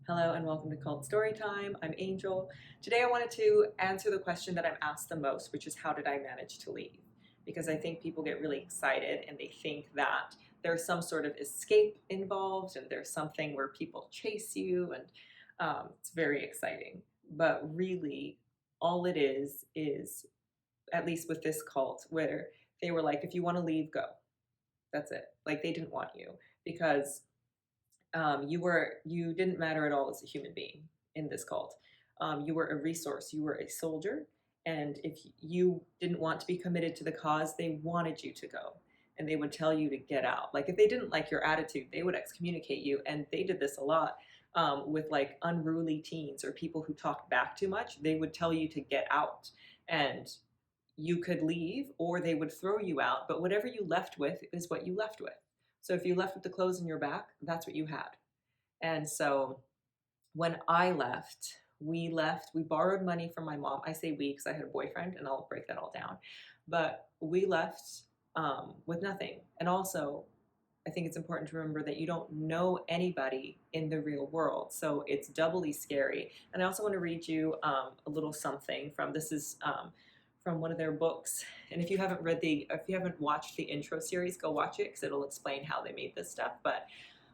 Hello and welcome to Cult Storytime. I'm Angel. Today I wanted to answer the question that I'm asked the most, which is how did I manage to leave? Because I think people get really excited and they think that there's some sort of escape involved and there's something where people chase you and it's very exciting. But really, all it is, at least with this cult, where they were like, if you want to leave, go. That's it. Like they didn't want you because you didn't matter at all as a human being in this cult. You were a resource. You were a soldier, and if you didn't want to be committed to the cause, they wanted you to go, and they would tell you to get out. Like if they didn't like your attitude, they would excommunicate you, and they did this a lot with like unruly teens or people who talked back too much. They would tell you to get out, and you could leave, or they would throw you out. But whatever you left with is what you left with. So if you left with the clothes in your back, that's what you had. And so when I left, we borrowed money from my mom. I say we because I had a boyfriend, and I'll break that all down. But we left with nothing. And also, I think it's important to remember that you don't know anybody in the real world. So it's doubly scary. And I also want to read you a little something from from one of their books. And if you haven't watched the intro series, go watch it because it'll explain how they made this stuff. But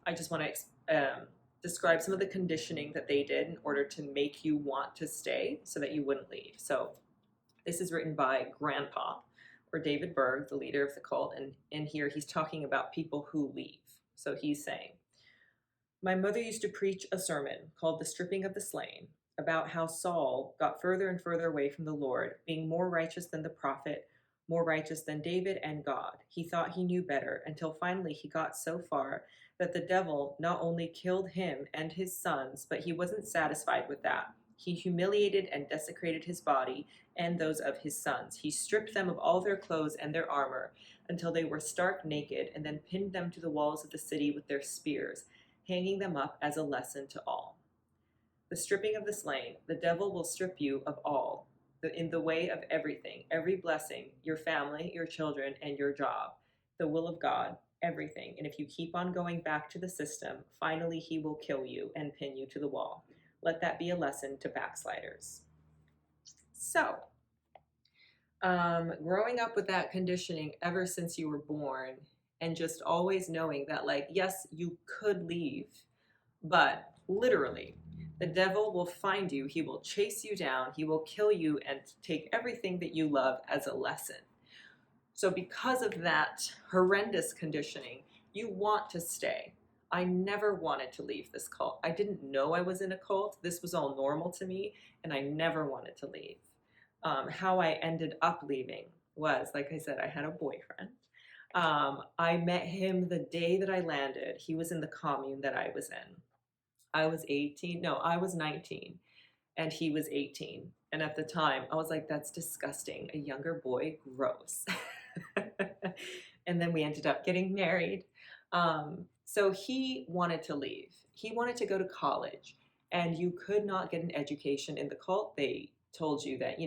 I just want to describe some of the conditioning that they did in order to make you want to stay so that you wouldn't leave. So this is written by Grandpa, or David Berg, the leader of the cult. And in here, he's talking about people who leave. So he's saying, my mother used to preach a sermon called The Stripping of the Slain about how Saul got further and further away from the Lord, being more righteous than the prophet, more righteous than David and God. He thought he knew better until finally he got so far that the devil not only killed him and his sons, but he wasn't satisfied with that. He humiliated and desecrated his body and those of his sons. He stripped them of all their clothes and their armor until they were stark naked, and then pinned them to the walls of the city with their spears, hanging them up as a lesson to all. The stripping of the slain. The devil will strip you of all, in the way of everything, every blessing, your family, your children, and your job, the will of God, everything. And if you keep on going back to the system, finally he will kill you and pin you to the wall. Let that be a lesson to backsliders. So, growing up with that conditioning ever since you were born, and just always knowing that, like, yes, you could leave, but literally, the devil will find you, he will chase you down, he will kill you, and take everything that you love as a lesson. So, because of that horrendous conditioning, you want to stay. I never wanted to leave this cult. I didn't know I was in a cult. This was all normal to me, and I never wanted to leave. How I ended up leaving was, like I said, I had a boyfriend. I met him the day that I landed. He was in the commune that I was in. I was 18. No, I was 19 and he was 18. And at the time, I was like, that's disgusting. A younger boy, gross. And then we ended up getting married. So he wanted to leave. He wanted to go to college, and you could not get an education in the cult. They told you that,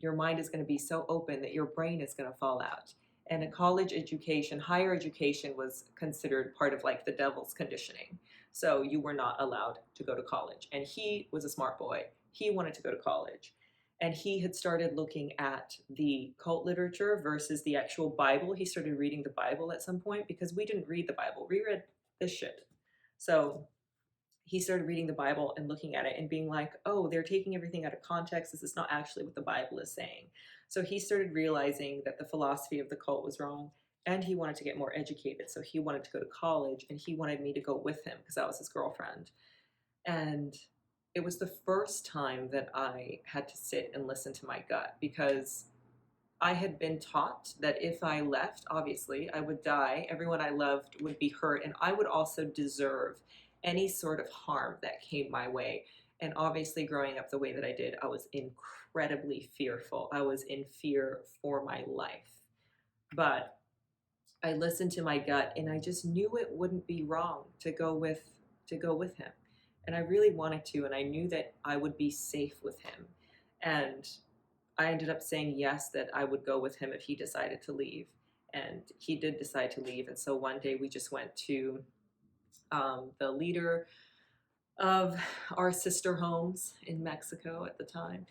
your mind is going to be so open that your brain is going to fall out. And a college education, higher education, was considered part of like the devil's conditioning. So you were not allowed to go to college. And he was a smart boy. He wanted to go to college. And he had started looking at the cult literature versus the actual Bible. He started reading the Bible at some point because we didn't read the Bible. We read this shit. So he started reading the Bible and looking at it and being like, oh, they're taking everything out of context. This is not actually what the Bible is saying. So he started realizing that the philosophy of the cult was wrong, and he wanted to get more educated. So he wanted to go to college, and he wanted me to go with him because I was his girlfriend. And it was the first time that I had to sit and listen to my gut, because I had been taught that if I left, obviously, I would die. Everyone I loved would be hurt, and I would also deserve any sort of harm that came my way. And obviously, growing up the way that I did, I was incredibly fearful. I was in fear for my life. But I listened to my gut, and I just knew it wouldn't be wrong to go with him. And I really wanted to, and I knew that I would be safe with him. And I ended up saying yes, that I would go with him if he decided to leave. And he did decide to leave. And so one day we just went to the leader of our sister homes in Mexico at the time.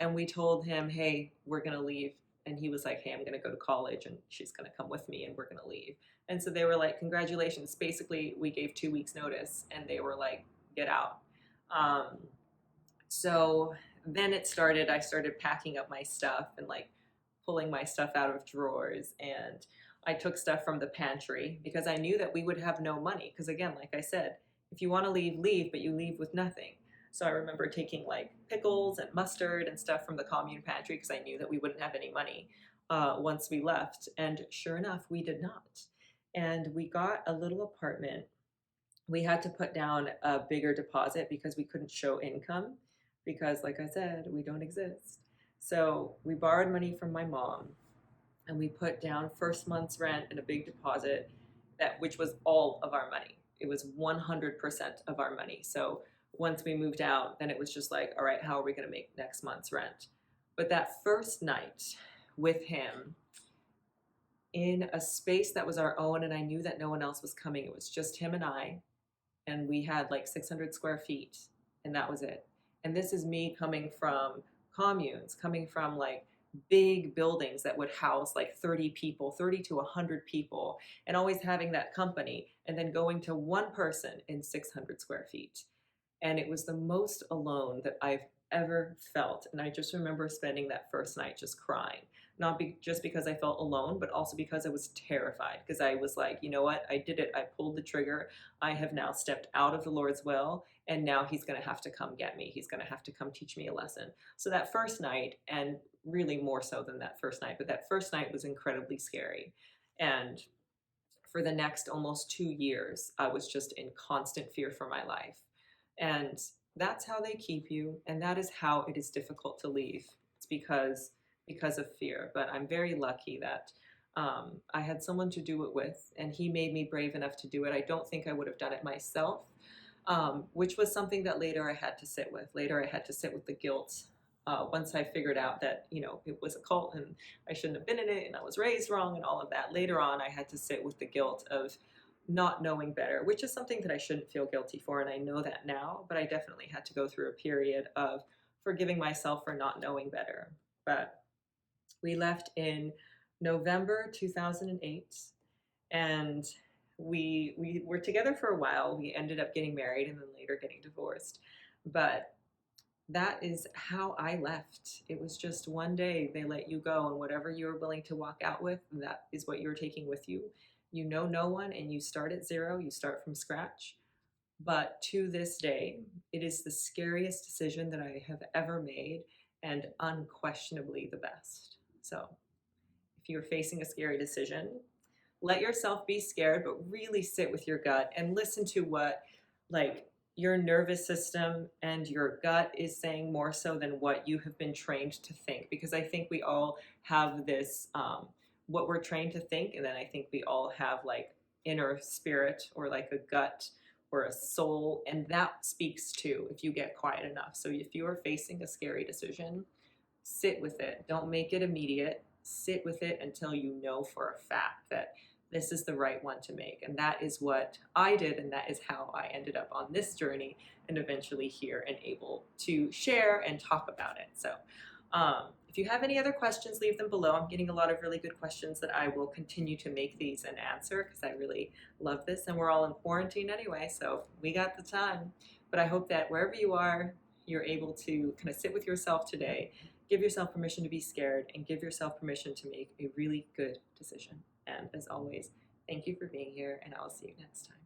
And we told him, hey, we're going to leave. And he was like, hey, I'm going to go to college and she's going to come with me and we're going to leave. And so they were like, congratulations. Basically, we gave 2 weeks notice and they were like, get out. Um, so then it started, I started packing up my stuff and like pulling my stuff out of drawers. And I took stuff from the pantry because I knew that we would have no money. Because again, like I said, if you want to leave, leave, but you leave with nothing. So I remember taking like pickles and mustard and stuff from the commune pantry because I knew that we wouldn't have any money once we left. And sure enough, we did not. And we got a little apartment. We had to put down a bigger deposit because we couldn't show income because, like I said, we don't exist. So we borrowed money from my mom and we put down first month's rent and a big deposit that which was all of our money. It was 100% of our money. So once we moved out, then it was just like, all right, how are we going to make next month's rent? But that first night with him in a space that was our own, and I knew that no one else was coming, it was just him and we had like 600 square feet, and that was it. And this is me coming from communes, coming from like big buildings that would house like 30 people, 30 to 100 people, and always having that company, and then going to one person in 600 square feet. And it was the most alone that I've ever felt. And I just remember spending that first night just crying, not just because I felt alone, but also because I was terrified. Because I was like, you know what? I did it. I pulled the trigger. I have now stepped out of the Lord's will, and now He's going to have to come get me. He's going to have to come teach me a lesson. So that first night, and really more so than that first night, but that first night was incredibly scary. And for the next almost 2 years, I was just in constant fear for my life. And that's how they keep you, and that is how it is difficult to leave. It's because of fear. But I'm very lucky that I had someone to do it with, and he made me brave enough to do it. I don't think I would have done it myself, which was something that later I had to sit with. Later, I had to sit with the guilt. Once I figured out that, you know, it was a cult and I shouldn't have been in it and I was raised wrong and all of that, later on I had to sit with the guilt of not knowing better, which is something that I shouldn't feel guilty for, and I know that now, but I definitely had to go through a period of forgiving myself for not knowing better. But we left in November 2008, and we were together for a while. We ended up getting married and then later getting divorced. But that is how I left. It was just one day they let you go, and whatever you were willing to walk out with, that is what you're taking with you. You know no one, and you start at zero, you start from scratch. But to this day, it is the scariest decision that I have ever made, and unquestionably the best. So if you're facing a scary decision, let yourself be scared, but really sit with your gut and listen to what, like, your nervous system and your gut is saying more so than what you have been trained to think. Because I think we all have this, what we're trained to think, and then I think we all have like inner spirit or like a gut or a soul, and that speaks too if you get quiet enough. So if you are facing a scary decision, sit with it. Don't make it immediate. Sit with it until you know for a fact that this is the right one to make. And that is what I did, and that is how I ended up on this journey and eventually here and able to share and talk about it. So if you have any other questions, leave them below. I'm getting a lot of really good questions that I will continue to make these and answer because I really love this, and we're all in quarantine anyway, so we got the time. But I hope that wherever you are, you're able to kind of sit with yourself today, give yourself permission to be scared, and give yourself permission to make a really good decision. And as always, thank you for being here, and I'll see you next time.